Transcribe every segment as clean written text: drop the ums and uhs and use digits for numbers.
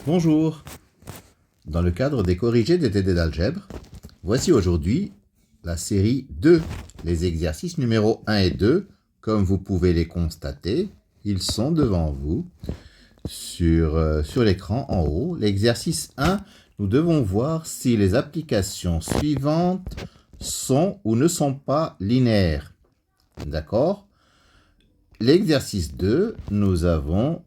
Bonjour. Dans le cadre des corrigés des TD d'algèbre, voici aujourd'hui la série 2, les exercices numéro 1 et 2. Comme vous pouvez les constater, ils sont devant vous sur l'écran en haut. L'exercice 1, nous devons voir si les applications suivantes sont ou ne sont pas linéaires. D'accord? L'exercice 2, nous avons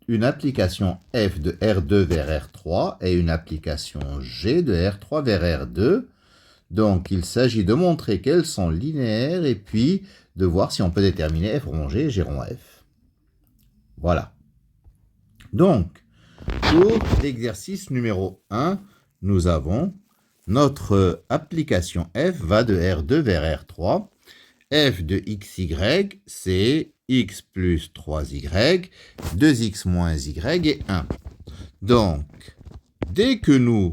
une application F de R2 vers R3 et une application G de R3 vers R2. Donc, il s'agit de montrer qu'elles sont linéaires et puis de voir si on peut déterminer F rond G et G rond F. Voilà. Donc, pour l'exercice numéro 1, nous avons notre application F va de R2 vers R3. F de xy, c'est x plus 3y, 2x moins y et 1. Donc, dès que nous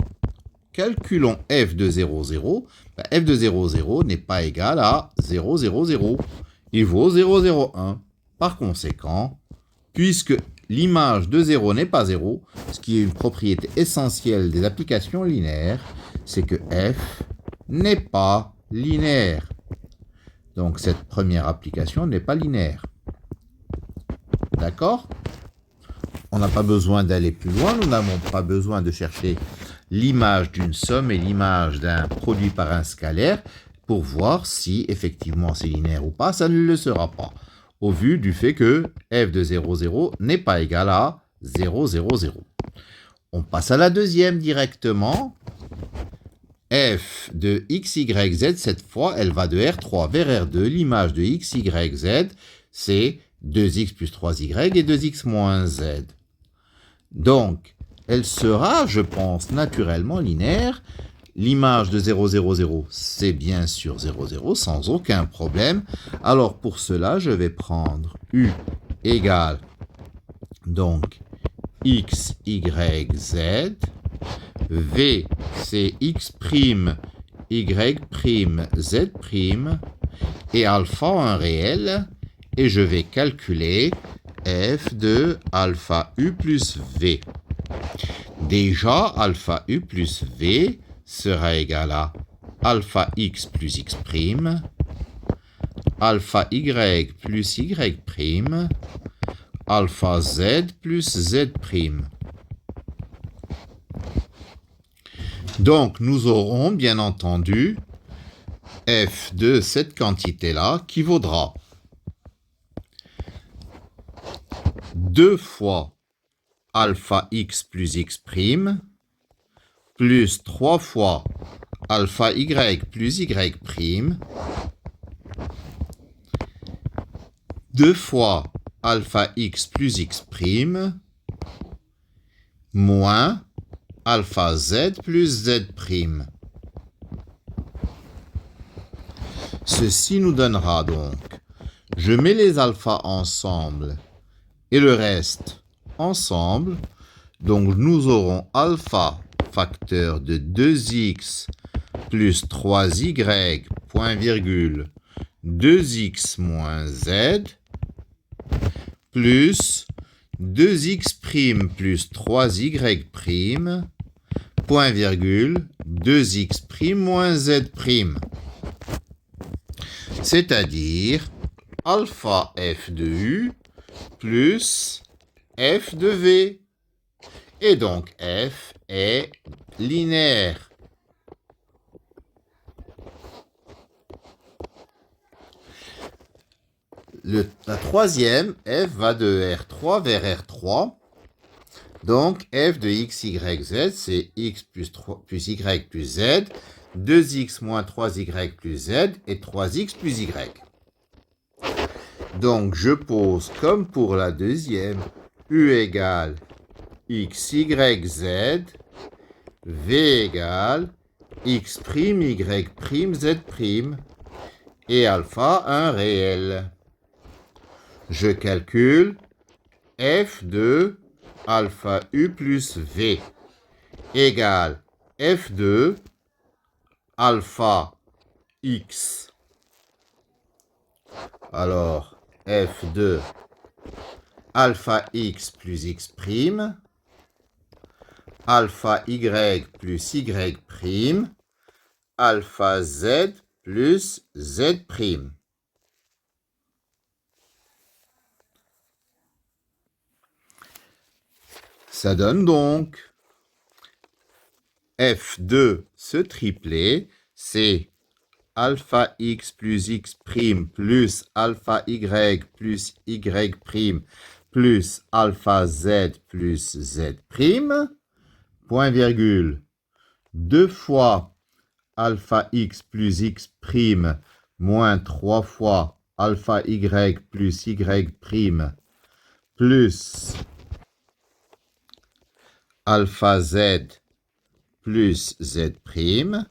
calculons f de 0, 0, f de 0, 0 n'est pas égal à 0, 0, 0. Il vaut 0, 0, 1. Par conséquent, puisque l'image de 0 n'est pas 0, ce qui est une propriété essentielle des applications linéaires, c'est que f n'est pas linéaire. Donc, cette première application n'est pas linéaire. D'accord? On n'a pas besoin d'aller plus loin. Nous n'avons pas besoin de chercher l'image d'une somme et l'image d'un produit par un scalaire pour voir si effectivement c'est linéaire ou pas. Ça ne le sera pas, au vu du fait que f de 0, 0 n'est pas égal à 0, 0, 0. On passe à la deuxième directement. F de x, y, z, cette fois, elle va de R3 vers R2. L'image de x, y, z, c'est 2x plus 3y et 2x moins z. Donc, elle sera, je pense, naturellement linéaire. L'image de 0, 0, 0, c'est bien sûr 0, 0, sans aucun problème. Alors, pour cela, je vais prendre U égale, donc, x, y, z. V, c'est x', y', z', et alpha un réel, et je vais calculer f de alpha u plus v. Déjà, alpha u plus v sera égal à alpha x plus x', alpha y plus y', alpha z plus z'. Donc, nous aurons bien entendu f de cette quantité-là qui vaudra 2 fois alpha x plus x' plus 3 fois alpha y plus y', 2 fois alpha x plus x', moins alpha z plus z'. Ceci nous donnera donc, je mets les alphas ensemble et le reste ensemble, donc nous aurons alpha facteur de 2x plus 3y, point virgule, 2x moins z, plus 2x' plus 3y', point virgule, 2x' moins z'. C'est-à-dire alpha f de u plus f de v. Et donc f est linéaire. La troisième, f va de R3 vers R3. Donc, f de x, y, z, c'est x plus, 3, plus y plus z, 2x moins 3y plus z et 3x plus y. Donc, je pose comme pour la deuxième, u égale x, y, z, v égale x', y', z', et alpha un réel. Je calcule f de alpha u plus v égale f de alpha x. Alors, f de alpha x plus x' alpha y plus y prime, alpha z plus z prime. Ça donne donc f de ce triplet, c'est alpha x plus x prime plus alpha y plus y prime plus alpha z plus z prime, point virgule, 2 fois alpha x plus x prime moins 3 fois alpha y plus y prime plus alpha z plus z prime.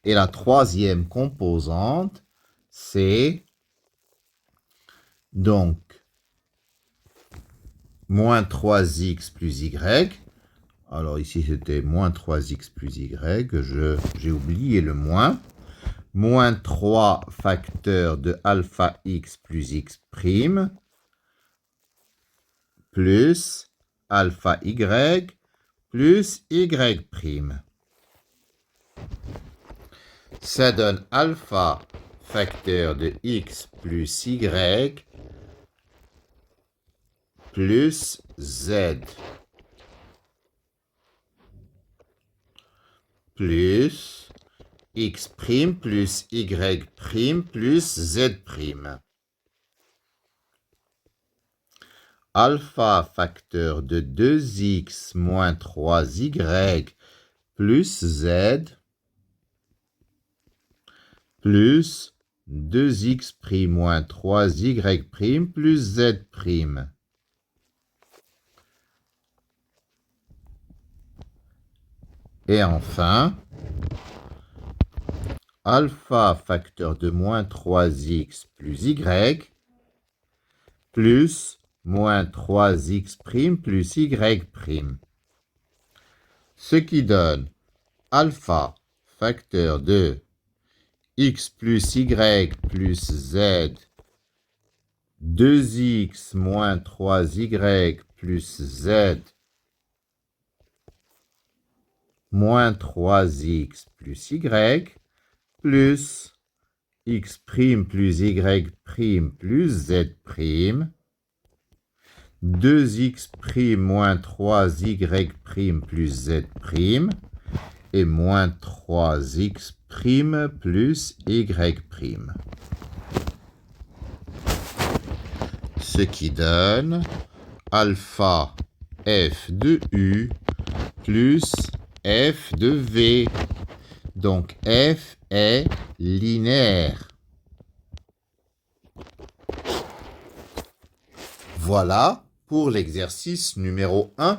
Et la troisième composante, c'est donc moins 3x plus y. Alors ici, c'était moins 3x plus y. J'ai oublié le moins. Moins 3 facteurs de alpha x plus x prime plus alpha y plus y prime. Ça donne alpha facteur de x plus y plus z plus x prime plus y prime plus z prime. Alpha facteur de 2x moins 3y plus z plus 2x prime moins 3y prime plus z prime. Et enfin, alpha facteur de moins 3x plus y plus moins 3x prime plus y prime. Ce qui donne alpha facteur de x plus y plus z, 2x moins 3y plus z, moins 3x plus y, plus x prime plus y prime plus z prime, 2x prime moins 3y prime plus z prime, et moins 3x prime plus y prime. Ce qui donne alpha f de u plus f de v. Donc f est linéaire. Voilà pour l'exercice numéro 1.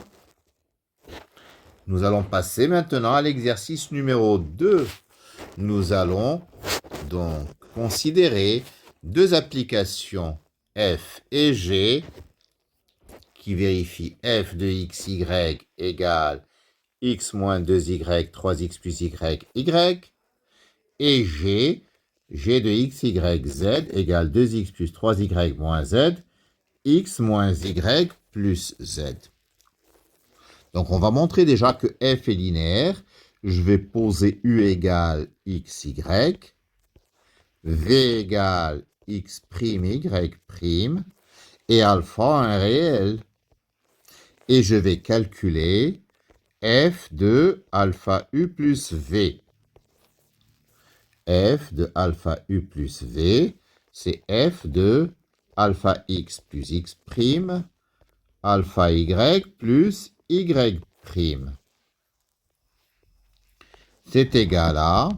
Nous allons passer maintenant à l'exercice numéro 2. Nous allons donc considérer deux applications f et g qui vérifient f de xy égale x moins 2y, 3x plus y, y, et g de x, y, z égale 2x plus 3y moins z, x moins y plus z. Donc, on va montrer déjà que f est linéaire. Je vais poser u égale xy, v égale x prime, y prime, et alpha un réel. Et je vais calculer f de alpha u plus v. F de alpha u plus v, c'est f de alpha x plus x prime, alpha y plus y prime. C'est égal à,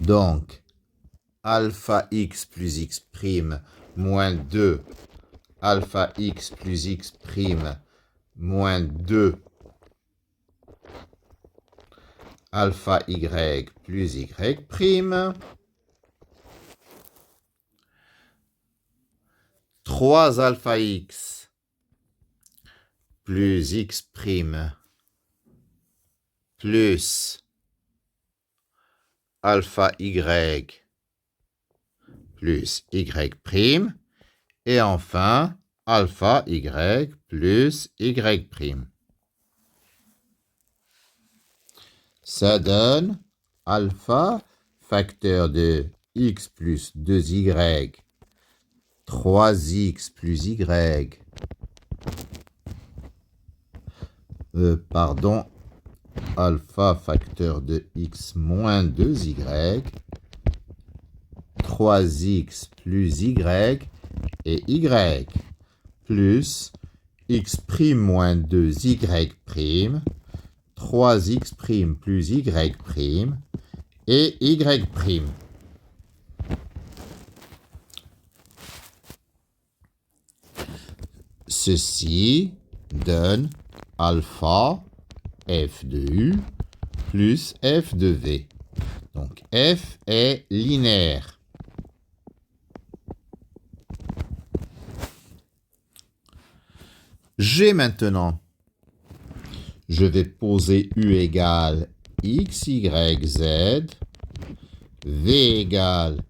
donc, alpha x plus x prime moins 2, alpha x plus x prime moins 2, alpha y plus y prime, 3 alpha x plus x prime plus alpha y plus y prime, et enfin alpha y plus y'. Ça donne alpha facteur de x plus 2y, 3x plus y, alpha facteur de x moins 2y, 3x plus y et y, plus x' moins 2y', 3x' plus y' et y'. Ceci donne alpha f de u plus f de v. Donc f est linéaire. G maintenant. Je vais poser u égale x, y, z, v égale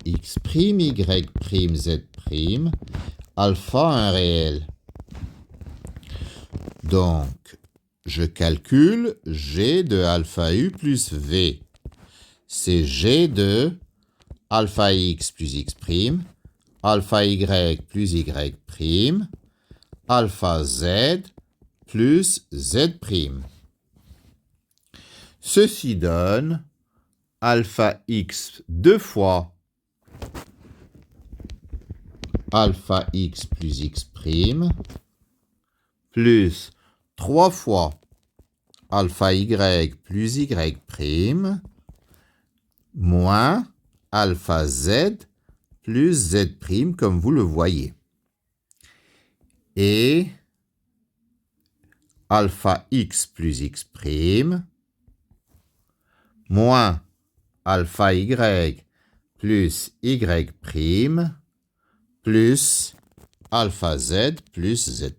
x', y', z', alpha un réel. Donc, je calcule g de alpha u plus v. C'est g de alpha x plus x', alpha y plus y', alpha z plus z'. Ceci donne alpha x 2 fois alpha x plus x' plus 3 fois alpha y plus y' moins alpha z plus z' comme vous le voyez. Et alpha x plus x' moins alpha y plus y' plus alpha z plus z'.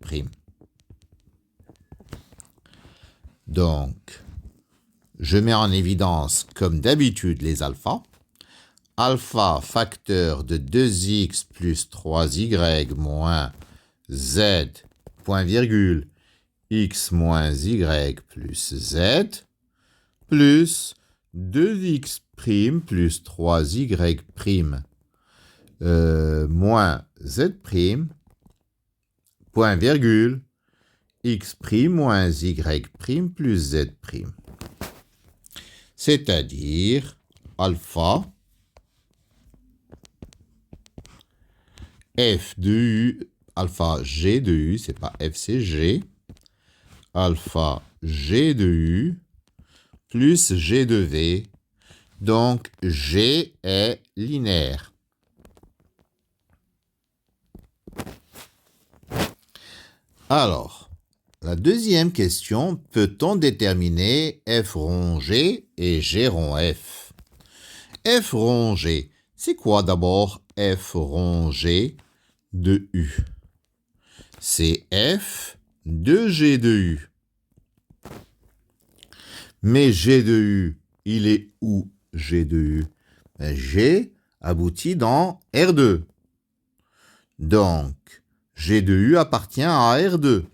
Donc, je mets en évidence, comme d'habitude, les alphas. Alpha facteur de 2x plus 3y moins z, point virgule, x moins y plus z, plus 2x' plus 3y' moins z', point virgule, x' moins y' plus z'. C'est-à-dire alpha f de u, alpha g de u, c'est pas f, c'est g, alpha g de u plus g de v, donc g est linéaire. Alors, la deuxième question, peut-on déterminer f rond g et g rond f? F rond g, c'est quoi d'abord f rond g de u? C'est f de g de u. Mais g de u, il est où g de u? G aboutit dans R2. Donc, g de u appartient à R2.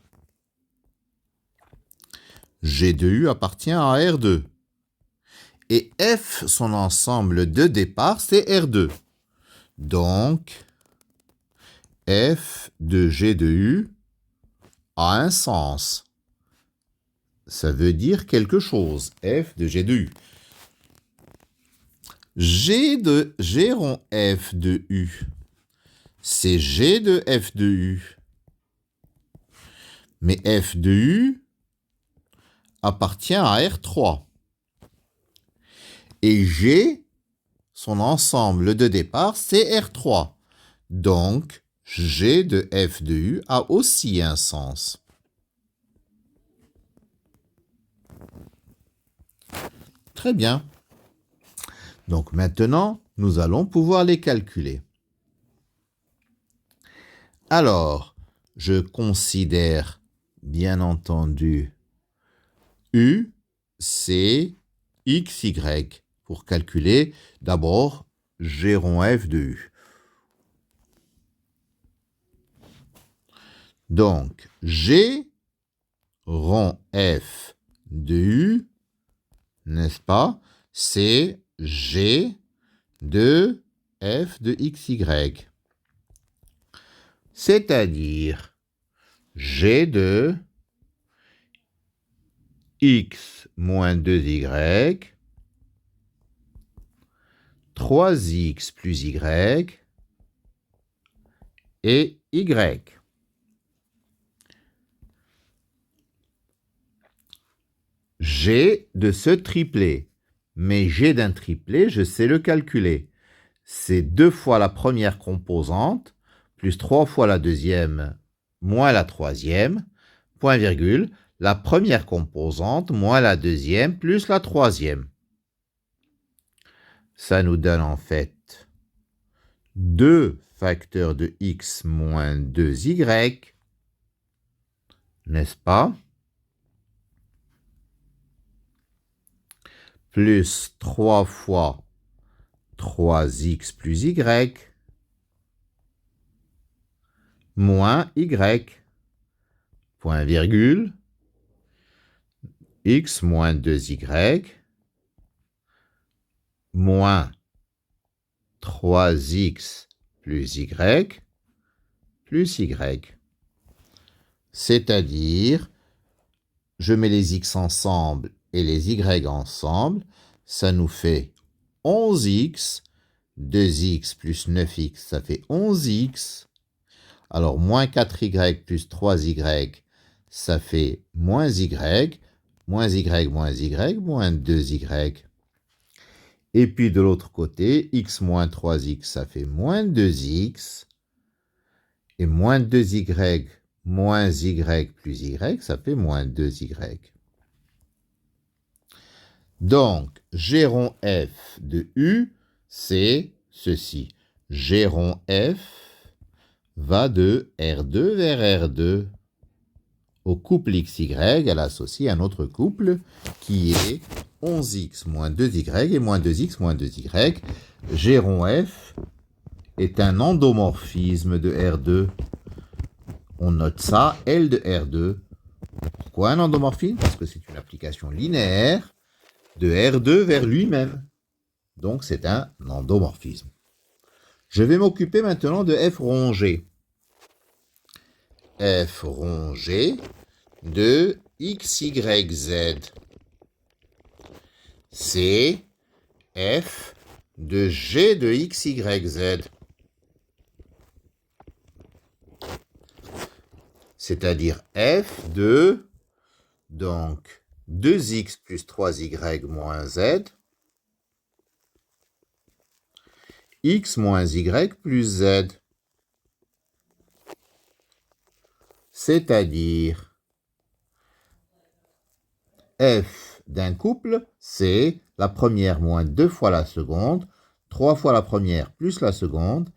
G de u appartient à R2. Et f, son ensemble de départ, c'est R2. Donc, f de g de u a un sens. Ça veut dire quelque chose, f de g de u. G rond f de u, c'est g de f de u. Mais f de u appartient à R3. Et G, son ensemble de départ, c'est R3. Donc, G de f de u a aussi un sens. Très bien. Donc maintenant, nous allons pouvoir les calculer. Alors, je considère, bien entendu, U, C, X, Y. Pour calculer, d'abord, G rond f de U. Donc, G rond F de U, n'est-ce pas? C'est G de F de XY. C'est-à-dire G de X moins 2Y, 3X plus Y et Y. G de ce triplet. Mais G d'un triplet, je sais le calculer. C'est 2 fois la première composante, plus 3 fois la deuxième, moins la troisième, point virgule, la première composante, moins la deuxième, plus la troisième. Ça nous donne en fait 2 facteurs de x moins 2y, n'est-ce pas? Plus 3 fois 3x plus y, moins y, point virgule, x moins 2y, moins 3x plus y, plus y. C'est-à-dire, je mets les x ensemble et les y ensemble, ça nous fait 11x, 2x plus 9x, ça fait 11x. Alors, moins 4y plus 3y, ça fait moins y, moins y, moins y, moins 2y. Et puis, de l'autre côté, x moins 3x, ça fait moins 2x. Et moins 2y, moins y plus y, ça fait moins 2y. Donc, G rond F de U, c'est ceci. G rond F va de R2 vers R2. Au couple XY, elle associe un autre couple qui est 11x moins 2y et moins 2x moins 2y. G rond F est un endomorphisme de R2. On note ça, L de R2. Pourquoi un endomorphisme? Parce que c'est une application linéaire de R2 vers lui-même. Donc c'est un endomorphisme. Je vais m'occuper maintenant de F rond G. F rond G de XYZ. C'est F de G de XYZ. C'est-à-dire F de, donc, 2x plus 3y moins z, x moins y plus z. C'est-à-dire f d'un couple, c'est la première moins 2 fois la seconde, 3 fois la première plus la seconde,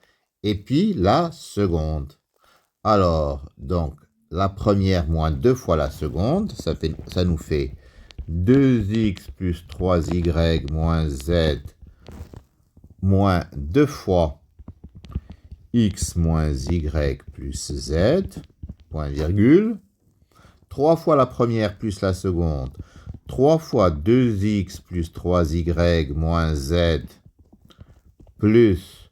et puis la seconde. Alors, donc, la première moins 2 fois la seconde, ça nous fait 2x plus 3y moins z moins 2 fois x moins y plus z, point virgule. 3 fois la première plus la seconde, 3 fois 2x plus 3y moins z plus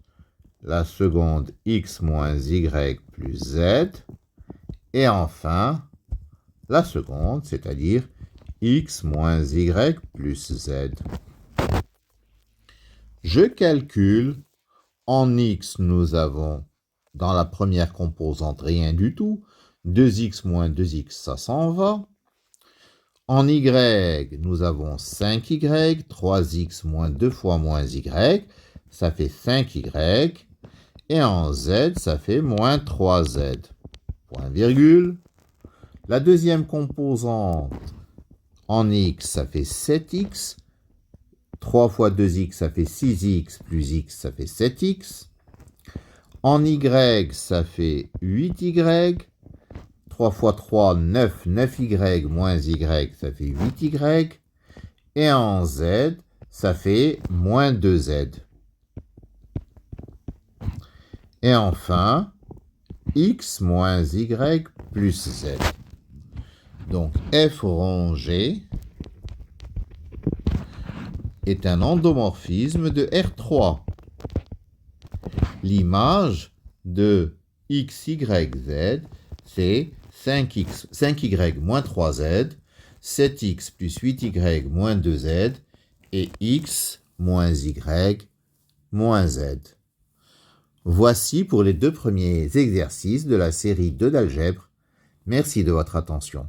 la seconde x moins y plus z. Et enfin, la seconde, c'est-à-dire x moins y plus z. Je calcule. En x, nous avons, dans la première composante, rien du tout. 2x moins 2x, ça s'en va. En y, nous avons 5y. 3x moins 2 fois moins y, ça fait 5y. Et en z, ça fait moins 3z. Point virgule. La deuxième composante, en x, ça fait 7x. 3 fois 2x, ça fait 6x, plus x, ça fait 7x. En y, ça fait 8y. 3 fois 3, 9, 9y, moins y, ça fait 8y. Et en z, ça fait moins 2z. Et enfin, x moins y plus z. Donc f rond g est un endomorphisme de R3. L'image de x, y, z, c'est 5y moins 3z, 7x plus 8y moins 2z, et x moins y moins z. Voici pour les deux premiers exercices de la série 2 d'algèbre. Merci de votre attention.